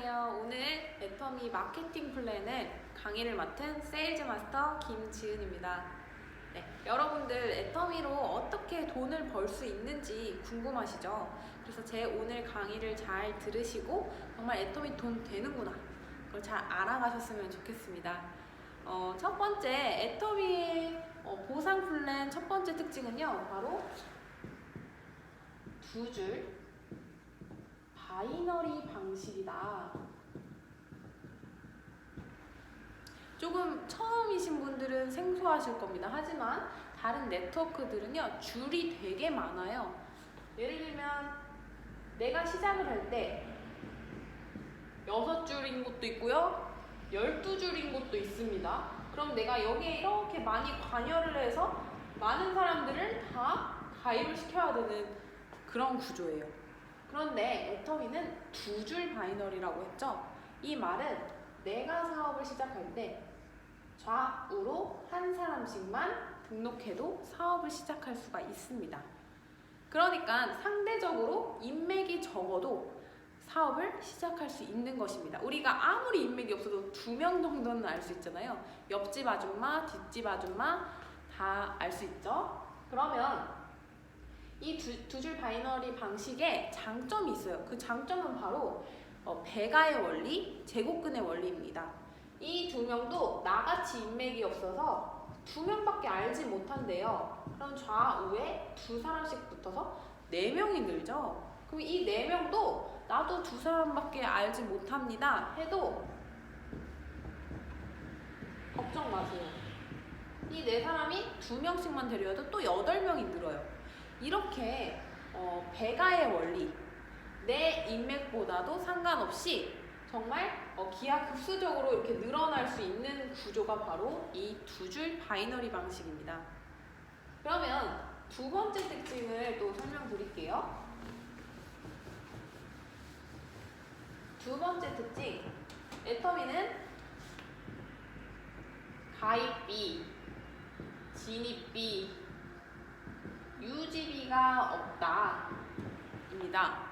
안녕하세요. 오늘 애터미 마케팅 플랜을 강의를 맡은 세일즈 마스터 김지은입니다. 네, 여러분들 애터미로 어떻게 돈을 벌 수 있는지 궁금하시죠? 그래서 제 오늘 강의를 잘 들으시고 정말 애터미 돈 되는구나 그걸 잘 알아가셨으면 좋겠습니다. 첫 번째 애터미의 보상 플랜 첫 번째 특징은요, 바로 두 줄 바이너리 방식이다. 조금 처음이신 분들은 생소하실 겁니다. 하지만 다른 네트워크들은요, 줄이 되게 많아요. 예를 들면 내가 시작을 할 때 6줄인 곳도 있고요, 12줄인 곳도 있습니다. 그럼 내가 여기에 이렇게 많이 관여를 해서 많은 사람들을 다 가입을 시켜야 되는 그런 구조예요. 그런데 애터미는 두 줄 바이너리라고 했죠. 이 말은 내가 사업을 시작할 때 좌우로 한 사람씩만 등록해도 사업을 시작할 수가 있습니다. 그러니까 상대적으로 인맥이 적어도 사업을 시작할 수 있는 것입니다. 우리가 아무리 인맥이 없어도 2명 정도는 알 수 있잖아요. 옆집 아줌마, 뒷집 아줌마 다 알 수 있죠. 그러면 이 두 줄 바이너리 방식에 장점이 있어요. 그 장점은 바로 배가의 원리, 제곱근의 원리입니다. 이 두 명도 나같이 인맥이 없어서 2명밖에 알지 못한대요. 그럼 좌우에 2사람씩 붙어서 4명이 늘죠. 그럼 이 4명도 나도 2사람밖에 알지 못합니다 해도 걱정 마세요. 이 4사람이 2명씩만 데려와도 또 8명이 늘어요. 이렇게 배가의 원리, 내 인맥보다도 상관없이 정말 기하급수적으로 이렇게 늘어날 수 있는 구조가 바로 이 두 줄 바이너리 방식입니다. 그러면 두 번째 특징을 또 설명드릴게요. 두 번째 특징, 애터미는 가입비, 진입비, 유지비가 없다 입니다.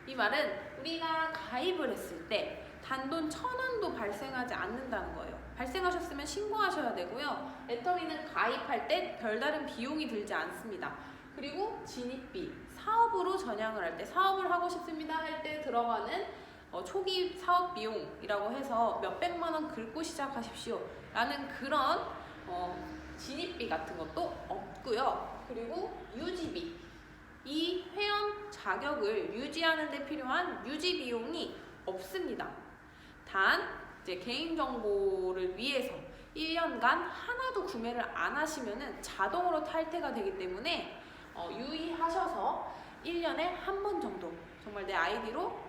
이 말은 우리가 가입을 했을 때 단돈 1,000원도 발생하지 않는다는 거예요. 발생하셨으면 신고하셔야 되고요. 애터미는 가입할 때 별다른 비용이 들지 않습니다. 그리고 진입비, 사업으로 전향을 할 때, 사업을 하고 싶습니다 할 때 들어가는 초기 사업 비용이라고 해서 몇백만 원 긁고 시작하십시오 라는 그런 진입비 같은 것도 없고요. 그리고 유지비, 이 회원 자격을 유지하는 데 필요한 유지 비용이 없습니다. 단 이제 개인정보를 위해서 1년간 하나도 구매를 안 하시면 자동으로 탈퇴가 되기 때문에 유의하셔서 1년에 한 번 정도 정말 내 아이디로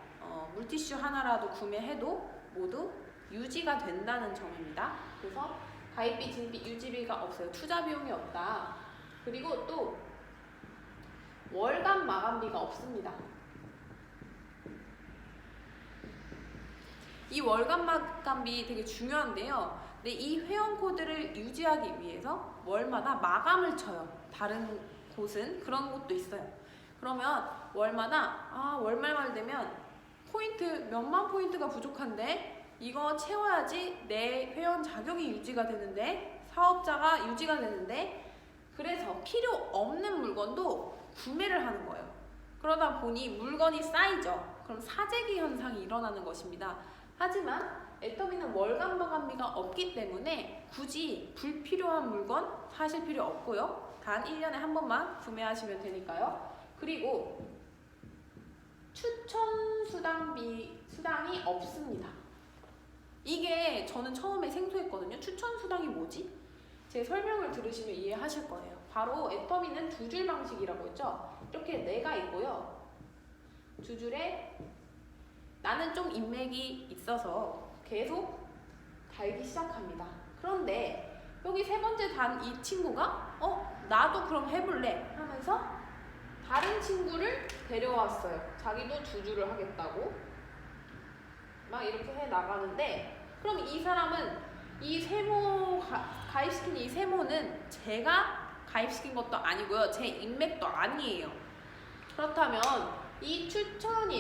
물티슈 하나라도 구매해도 모두 유지가 된다는 점입니다. 그래서 가입비, 진입비, 유지비가 없어요. 투자 비용이 없다. 그리고 또 월간 마감비가 없습니다. 이 월간 마감비 되게 중요한데요. 근데 이 회원 코드를 유지하기 위해서 월마다 마감을 쳐요. 다른 곳은 그런 곳도 있어요. 그러면 월마다 월말만 되면 포인트 몇만 포인트가 부족한데 이거 채워야지 내 회원 자격이 유지가 되는데 사업자가 유지가 되는데 그래서 필요 없는 물건도 구매를 하는 거예요. 그러다 보니 물건이 쌓이죠. 그럼 사재기 현상이 일어나는 것입니다. 하지만 애터미는 월간 마감비가 없기 때문에 굳이 불필요한 물건 사실 필요 없고요. 단 1년에 한 번만 구매하시면 되니까요. 그리고 추천 수당이 없습니다. 이게 저는 처음에 생소했거든요. 추천 수당이 뭐지? 제 설명을 들으시면 이해하실 거예요. 바로 애터미는 두 줄 방식이라고 했죠. 이렇게 내가 있고요. 두 줄에 나는 좀 인맥이 있어서 계속 달기 시작합니다. 그런데 여기 세 번째 단 이 친구가 나도 그럼 해볼래 하면서 다른 친구를 데려왔어요. 자기도 두 줄을 하겠다고 막 이렇게 해 나가는데, 그럼 이 사람은 이 세모 가입시킨 이 세모는 제가 가입시킨 것도 아니고요. 제 인맥도 아니에요. 그렇다면 이 추천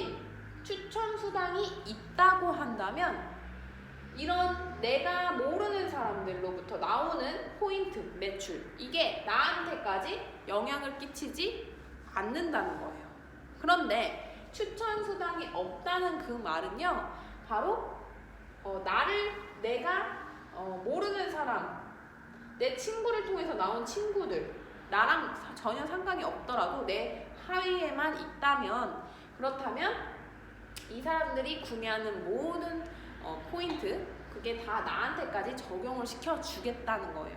수당이 있다고 한다면 이런 내가 모르는 사람들로부터 나오는 포인트, 매출, 이게 나한테까지 영향을 끼치지 않는다는 거예요. 그런데 추천 수당이 없다는 그 말은요, 바로 내가 모르는 사람, 내 친구를 통해서 나온 친구들, 나랑 전혀 상관이 없더라도 내 하위에만 있다면, 그렇다면 이 사람들이 구매하는 모든 포인트, 그게 다 나한테까지 적용을 시켜주겠다는 거예요.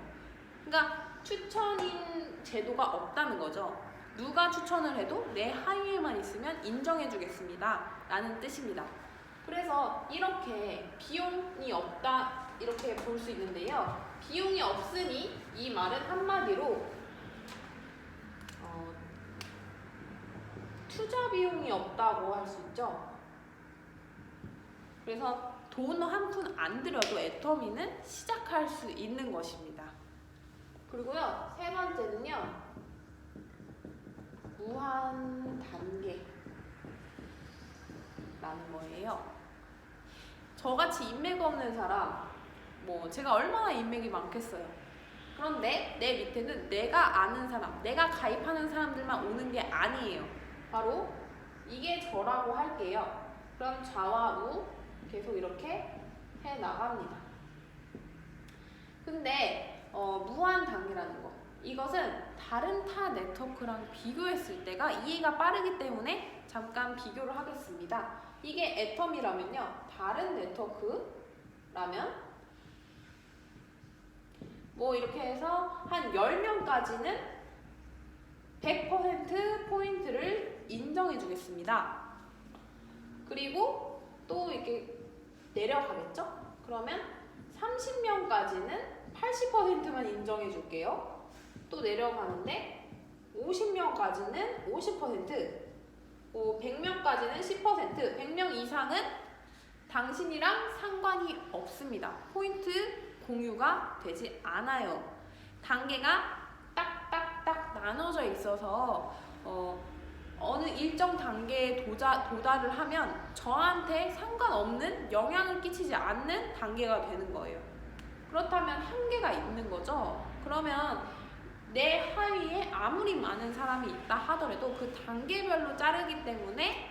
그러니까 추천인 제도가 없다는 거죠. 누가 추천을 해도 내 하위에만 있으면 인정해주겠습니다 라는 뜻입니다. 그래서 이렇게 비용이 없다 이렇게 볼 수 있는데요. 비용이 없으니 이 말은 한마디로 투자 비용이 없다고 할 수 있죠. 그래서 돈 한 푼 안 들여도 애터미는 시작할 수 있는 것입니다. 그리고요, 세 번째는요, 무한 단계라는 거예요. 저같이 인맥 없는 사람, 제가 얼마나 인맥이 많겠어요. 그런데 내 밑에는 내가 아는 사람, 내가 가입하는 사람들만 오는 게 아니에요. 바로 이게 저라고 할게요. 그럼 좌와 우 계속 이렇게 해 나갑니다. 근데 무한 단계라는 거, 이것은 다른 타 네트워크랑 비교했을 때가 이해가 빠르기 때문에 잠깐 비교를 하겠습니다. 이게 애텀이라면요, 다른 네트워크라면 이렇게 해서 한 10명까지는 100% 포인트를 인정해 주겠습니다. 그리고 또 이렇게 내려가겠죠? 그러면 30명까지는 80%만 인정해 줄게요. 또 내려가는데 50명까지는 50%, 100명까지는 10%, 100명 이상은 당신이랑 상관이 없습니다. 포인트 공유가 되지 않아요. 단계가 딱딱딱 나눠져 있어서 어느 일정 단계에 도달을 하면 저한테 상관없는, 영향을 끼치지 않는 단계가 되는 거예요. 그렇다면 한계가 있는 거죠. 그러면 내 하위에 아무리 많은 사람이 있다 하더라도 그 단계별로 자르기 때문에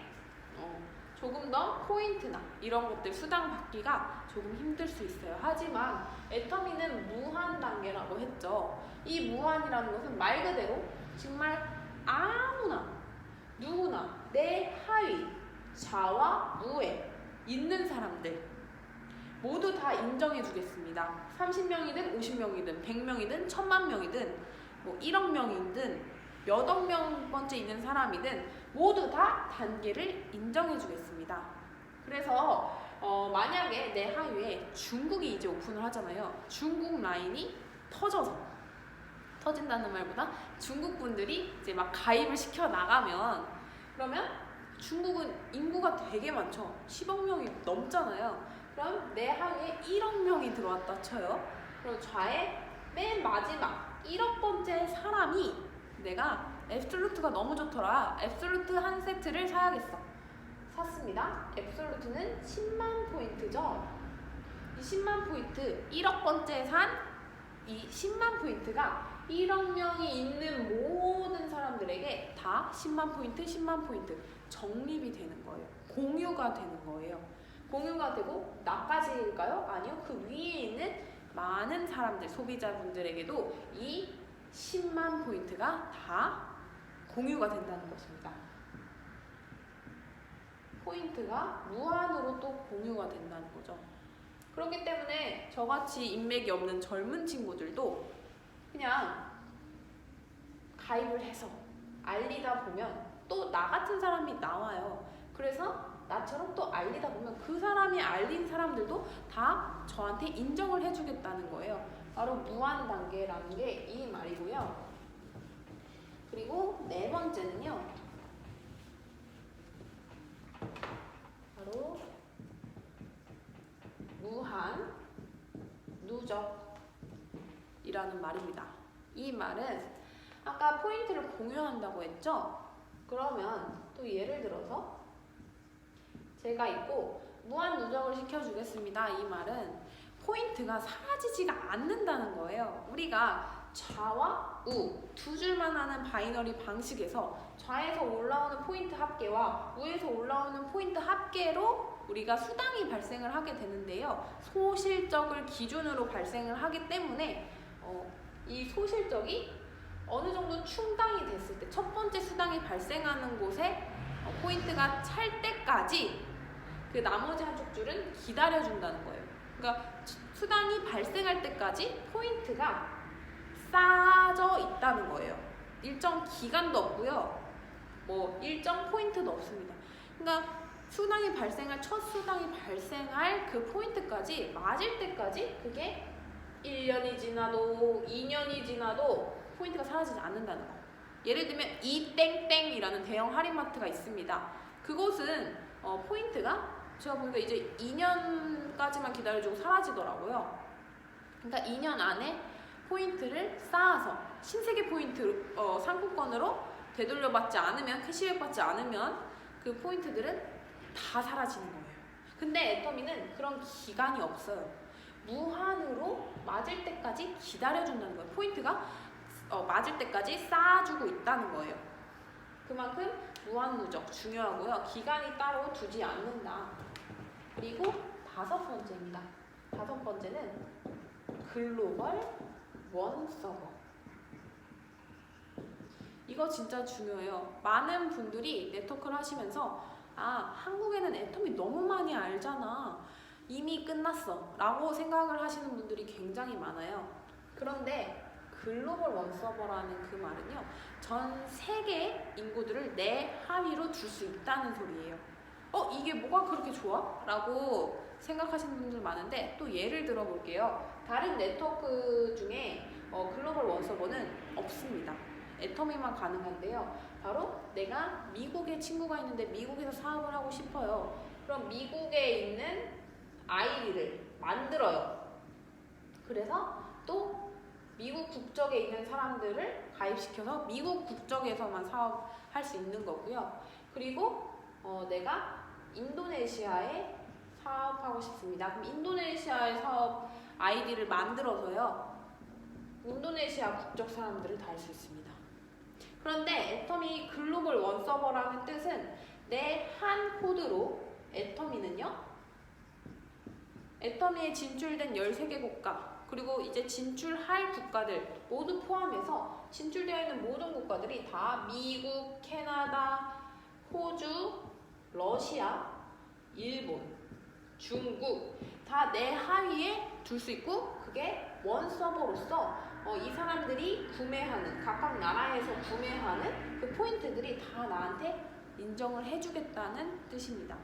조금 더 포인트나 이런 것들 수당 받기가 조금 힘들 수 있어요. 하지만 애터미는 무한 단계라고 했죠. 이 무한이라는 것은 말 그대로 정말 아무나 누구나 내 하위, 좌와 우에 있는 사람들 모두 다 인정해 주겠습니다. 30명이든 50명이든 100명이든 1000만 명이든 1억 명이든 몇억 명 번째 있는 사람이든 모두 다 단계를 인정해 주겠습니다. 그래서 만약에 내 하위에 중국이 이제 오픈을 하잖아요. 중국 라인이 터진다는 말보다 중국 분들이 이제 막 가입을 시켜 나가면, 그러면 중국은 인구가 되게 많죠. 10억 명이 넘잖아요. 그럼 내 하위에 1억 명이 들어왔다 쳐요. 그럼 좌에 맨 마지막 1억 번째 사람이 내가 앱솔루트가 너무 좋더라, 앱솔루트 한 세트를 사야겠어. 샀습니다. 앱솔루트는 10만 포인트죠. 이 10만 포인트, 1억 번째 산 이 10만 포인트가 1억 명이 있는 모든 사람들에게 다 10만 포인트, 10만 포인트 적립이 되는 거예요. 공유가 되는 거예요. 공유가 되고 나까지일까요? 아니요. 그 위에 있는 많은 사람들, 소비자분들에게도 이 10만 포인트가 다 공유가 된다는 것입니다. 포인트가 무한으로 또 공유가 된다는 거죠. 그렇기 때문에 저같이 인맥이 없는 젊은 친구들도 그냥 가입을 해서 알리다 보면 또 나 같은 사람이 나와요. 그래서 나처럼 또 알리다 보면 그 사람이 알린 사람들도 다 저한테 인정을 해주겠다는 거예요. 바로 무한 단계라는 게 이 말이고요. 그리고 네 번째는요, 바로 무한 누적이라는 말입니다. 이 말은 아까 포인트를 공유한다고 했죠? 그러면 또 예를 들어서 제가 있고 무한 누적을 시켜주겠습니다. 이 말은 포인트가 사라지지가 않는다는 거예요. 우리가 좌와 우 두 줄만 하는 바이너리 방식에서 좌에서 올라오는 포인트 합계와 우에서 올라오는 포인트 합계로 우리가 수당이 발생을 하게 되는데요. 소실적을 기준으로 발생을 하기 때문에 이 소실적이 어느 정도 충당이 됐을 때 첫 번째 수당이 발생하는 곳에 포인트가 찰 때까지 그 나머지 한쪽 줄은 기다려준다는 거예요. 그러니까 수당이 발생할 때까지 포인트가 쌓아져 있다는 거예요. 일정 기간도 없고요. 뭐 일정 포인트도 없습니다. 그러니까 수당이 발생할 첫 수당이 발생할 그 포인트까지 맞을 때까지 그게 1년이 지나도 2년이 지나도 포인트가 사라지지 않는다는 거. 예를 들면 이땡땡이라는 대형 할인마트가 있습니다. 그곳은 포인트가 제가 보니까 이제 2년까지만 기다려주고 사라지더라고요. 그러니까 2년 안에 포인트를 쌓아서 신세계 포인트 상품권으로 되돌려받지 않으면, 캐시백 받지 않으면 그 포인트들은 다 사라지는 거예요. 근데 애터미는 그런 기간이 없어요. 무한으로 맞을 때까지 기다려준다는 거예요. 포인트가 맞을 때까지 쌓아주고 있다는 거예요. 그만큼 무한누적 중요하고요. 기간이 따로 두지 않는다. 그리고 5번째입니다. 5번째는 글로벌 원 서버. 이거 진짜 중요해요. 많은 분들이 네트워크를 하시면서 한국에는 애터미 너무 많이 알잖아. 이미 끝났어 라고 생각을 하시는 분들이 굉장히 많아요. 그런데 글로벌 원 서버라는 그 말은요, 전 세계 인구들을 내 하위로 둘 수 있다는 소리예요. 이게 뭐가 그렇게 좋아? 라고 생각하시는 분들 많은데, 또 예를 들어 볼게요. 다른 네트워크 중에 글로벌 원 서버는 없습니다. 애터미만 가능한데요. 바로 내가 미국에 친구가 있는데 미국에서 사업을 하고 싶어요. 그럼 미국에 있는 아이디를 만들어요. 그래서 또 미국 국적에 있는 사람들을 가입시켜서 미국 국적에서만 사업할 수 있는 거고요. 그리고 내가 인도네시아에 사업하고 싶습니다. 그럼 인도네시아의 사업 아이디를 만들어서요, 인도네시아 국적 사람들을 다 할 수 있습니다. 그런데 애터미 글로벌 원 서버라는 뜻은 내 한 코드로 애터미에 진출된 13개 국가, 그리고 이제 진출할 국가들 모두 포함해서 진출되어 있는 모든 국가들이 다 미국, 캐나다, 호주, 러시아, 일본, 중국 다 내 하위에 둘 수 있고, 그게 원 서버로서 이 사람들이 구매하는, 각각 나라에서 구매하는 그 포인트들이 다 나한테 인정을 해주겠다는 뜻입니다.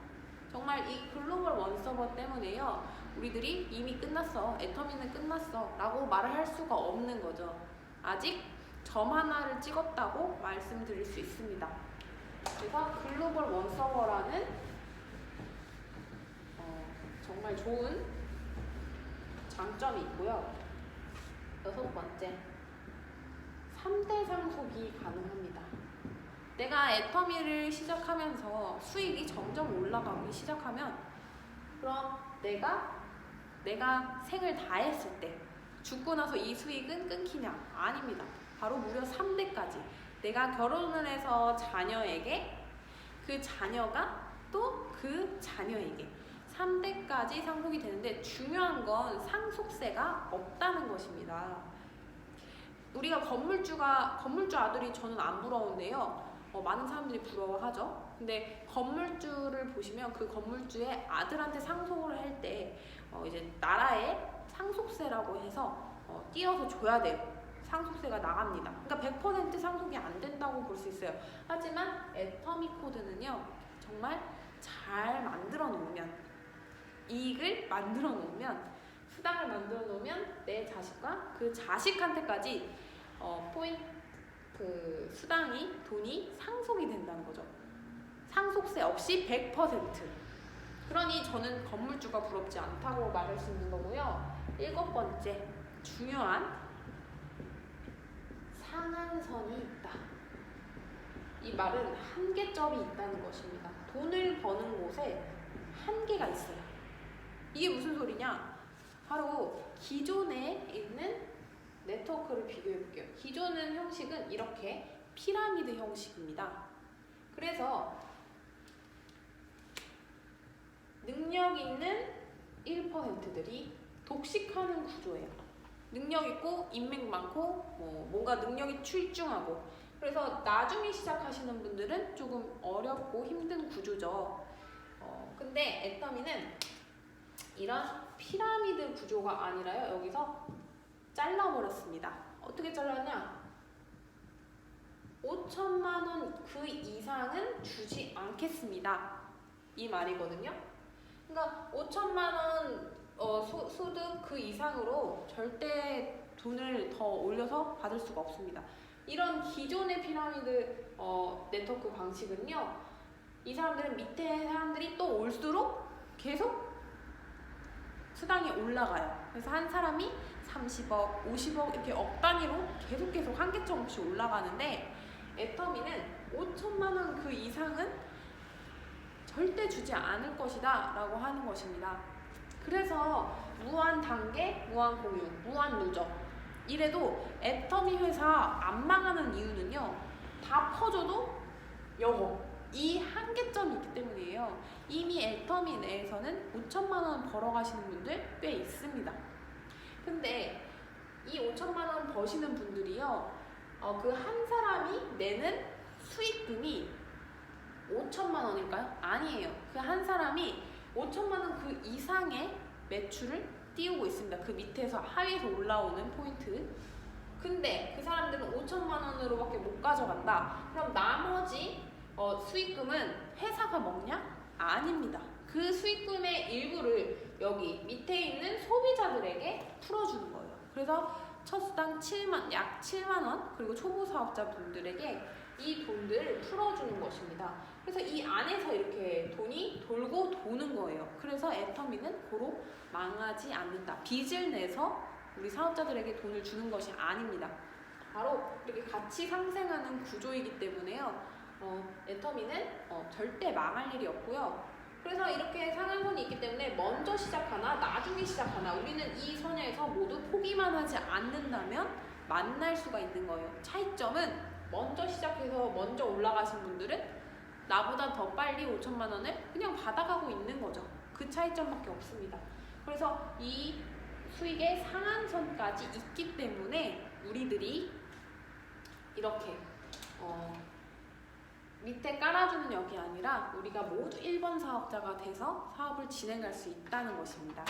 정말 이 글로벌 원 서버 때문에요, 우리들이 이미 끝났어, 애터미는 끝났어 라고 말을 할 수가 없는 거죠. 아직 점 하나를 찍었다고 말씀드릴 수 있습니다. 그래서 글로벌 원 서버라는 정말 좋은 장점이 있고요. 6번째, 3대 상속이 가능합니다. 내가 애터미를 시작하면서 수익이 점점 올라가기 시작하면, 그럼 내가 생을 다했을 때 죽고 나서 이 수익은 끊기냐? 아닙니다. 바로 무려 3대까지. 내가 결혼을 해서 자녀에게, 그 자녀가 또 그 자녀에게 3대까지 상속이 되는데, 중요한 건 상속세가 없다는 것입니다. 우리가 건물주 아들이 저는 안 부러운데요. 많은 사람들이 부러워하죠. 근데 건물주를 보시면 그 건물주의 아들한테 상속을 할 때 이제 나라의 상속세라고 해서 띄어서 줘야 돼요. 상속세가 나갑니다. 그러니까 100% 상속이 안 된다고 볼 수 있어요. 하지만 애터미 코드는요, 정말 잘 만들어 놓으면, 이익을 만들어 놓으면, 수당을 만들어 놓으면 내 자식과 그 자식한테까지 그 수당이, 돈이 상속이 된다는 거죠. 상속세 없이 100%. 그러니 저는 건물주가 부럽지 않다고 말할 수 있는 거고요. 7번째, 중요한 상한선이 있다. 이 말은 한계점이 있다는 것입니다. 돈을 버는 곳에 차이가 있어요. 이게 무슨 소리냐? 바로 기존에 있는 네트워크를 비교해 볼게요. 기존의 형식은 이렇게 피라미드 형식입니다. 그래서 능력 있는 1%들이 독식하는 구조예요. 능력 있고 인맥 많고 뭔가 능력이 출중하고, 그래서 나중에 시작하시는 분들은 조금 어렵고 힘든 구조죠. 근데 애터미는 이런 피라미드 구조가 아니라요, 여기서 잘라버렸습니다. 어떻게 잘랐냐? 5천만 원 그 이상은 주지 않겠습니다, 이 말이거든요. 그러니까 5천만 원 소득 그 이상으로 절대 돈을 더 올려서 받을 수가 없습니다. 이런 기존의 피라미드 네트워크 방식은요, 이 사람들은 밑에 사람들이 또 올수록 계속 수당이 올라가요. 그래서 한 사람이 30억, 50억 이렇게 억 단위로 계속 한계점 없이 올라가는데, 애터미는 5천만 원 그 이상은 절대 주지 않을 것이다 라고 하는 것입니다. 그래서 무한 단계, 무한 공유, 무한 누적, 이래도 애터미 회사 안 망하는 이유는요, 다 퍼줘도 영업, 이 한계점이 있기 때문이에요. 이미 애터미 내에서는 5천만 원 벌어가시는 분들 꽤 있습니다. 근데 이 5천만 원 버시는 분들이요, 그 한 사람이 내는 수익금이 5천만 원일까요? 아니에요. 그 한 사람이 5천만 원 그 이상의 매출을 띄우고 있습니다. 그 밑에서 하위에서 올라오는 포인트. 근데 그 사람들은 5천만 원으로밖에 못 가져간다. 그럼 나머지 수익금은 회사가 먹냐? 아닙니다. 그 수익금의 일부를 여기 밑에 있는 소비자들에게 풀어주는 거예요. 그래서 첫 수당 약 7만 원, 그리고 초보 사업자분들에게 이 돈들을 풀어주는 것입니다. 그래서 이 안에서 이렇게 돈이 돌고 도는 거예요. 그래서 애터미는 고로 망하지 않는다. 빚을 내서 우리 사업자들에게 돈을 주는 것이 아닙니다. 바로 이렇게 같이 상생하는 구조이기 때문에요, 애터미는 절대 망할 일이 없고요. 그래서 이렇게 상한선이 있기 때문에 먼저 시작하나 나중에 시작하나 우리는 이 선에서 모두 포기만 하지 않는다면 만날 수가 있는 거예요. 차이점은 먼저 시작해서 먼저 올라가신 분들은 나보다 더 빨리 5천만 원을 그냥 받아가고 있는 거죠. 그 차이점밖에 없습니다. 그래서 이 수익의 상한선까지 있기 때문에 우리들이 이렇게 밑에 깔아주는 역이 아니라 우리가 모두 1번 사업자가 돼서 사업을 진행할 수 있다는 것입니다.